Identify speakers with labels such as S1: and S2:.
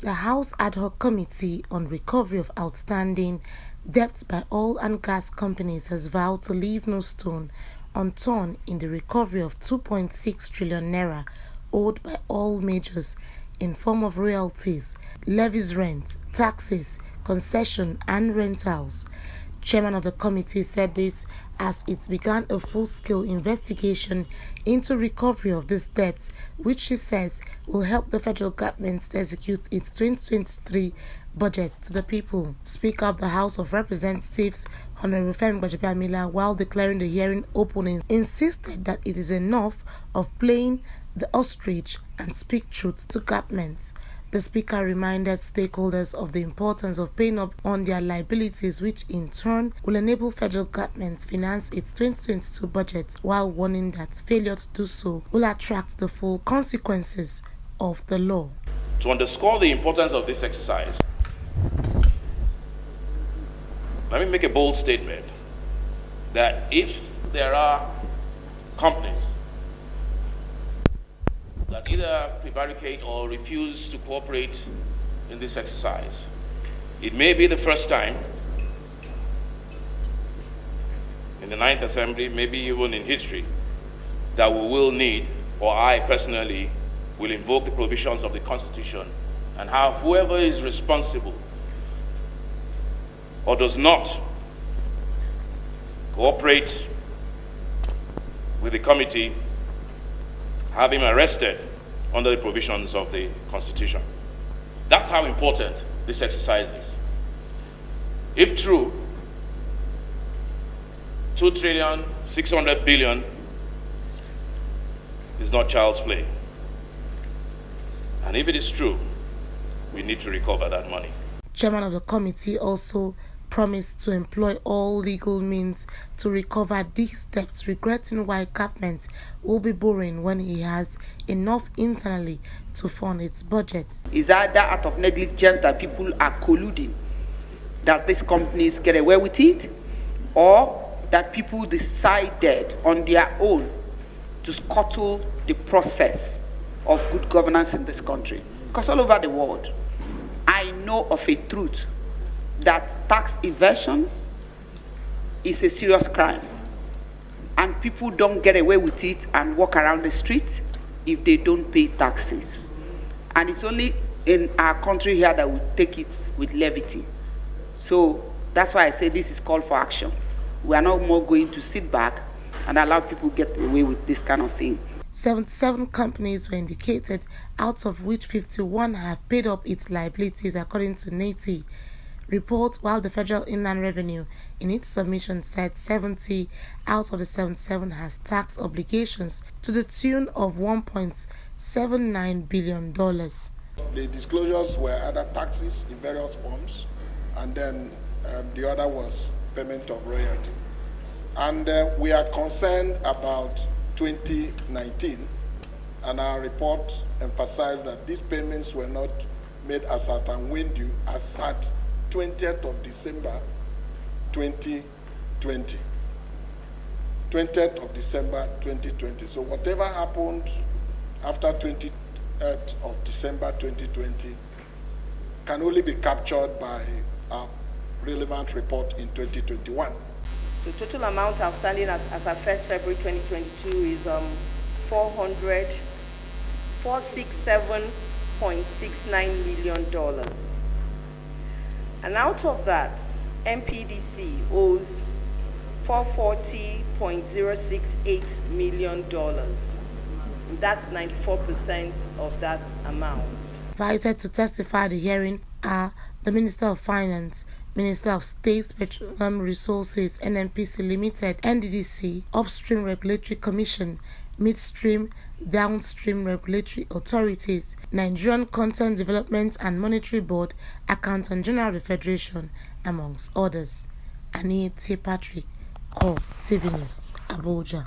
S1: The House Ad Hoc Committee on Recovery of Outstanding Debts by Oil and Gas Companies has vowed to leave no stone unturned in the recovery of 2.6 trillion naira owed by oil majors in form of royalties, levies, rent, taxes, concession and rentals. Chairman of the committee said this as it began a full-scale investigation into recovery of these debts, which she says will help the federal government to execute its 2023 budget to the people. Speaker of the House of Representatives, Honorable Femi Gbajabiamila, while declaring the hearing open, insisted that it is enough of playing the ostrich and speak truth to government. The Speaker reminded stakeholders of the importance of paying up on their liabilities, which in turn will enable federal government to finance its 2022 budget, while warning that failure to do so will attract the full consequences of the law.
S2: To underscore the importance of this exercise, let me make a bold statement that if there are companies that either prevaricate or refuse to cooperate in this exercise, it may be the first time in the 9th Assembly, maybe even in history, that we will need, or I personally will invoke the provisions of the Constitution and have whoever is responsible or does not cooperate with the committee, have him arrested under the provisions of the Constitution. That's how important this exercise is. If true, 2.6 trillion is not child's play. And if it is true, we need to recover that money.
S1: Chairman of the committee also promised to employ all legal means to recover these debts, regretting why government will be borrowing when he has enough internally to fund its budget.
S3: Is either out of negligence that people are colluding, that these companies get away with it, or that people decided on their own to scuttle the process of good governance in this country. Because all over the world, I know of a truth that tax evasion is a serious crime, and people don't get away with it and walk around the street if they don't pay taxes. And it's only in our country here that we take it with levity. So that's why I say this is call for action. We are not more going to sit back and allow people get away with this kind of thing.
S1: 77 companies were indicated, out of which 51 have paid up its liabilities, according to NATI reports, while the Federal Inland Revenue in its submission said 70 out of the 77 has tax obligations to the tune of $1.79 billion.
S4: The disclosures were other taxes in various forms, and then the other was payment of royalty. And we are concerned about 2019, and our report emphasized that these payments were not made as at and when due as at 20th of December 2020. 20th of December 2020. So whatever happened after 20th of December 2020 can only be captured by a relevant report in 2021.
S5: The total amount outstanding as of 1st February 2022 is $467.69 million. And out of that, MPDC owes $440.068 million. That's 94% of that amount.
S1: Invited to testify at the hearing are the Minister of Finance, Minister of State Petroleum Resources, NNPC Limited, NDDC, Upstream Regulatory Commission, Midstream, Downstream Regulatory Authorities, Nigerian Content Development and Monetary Board, Accountant General of the Federation, amongst others. Annie T. Patrick, Call TV News, Abuja.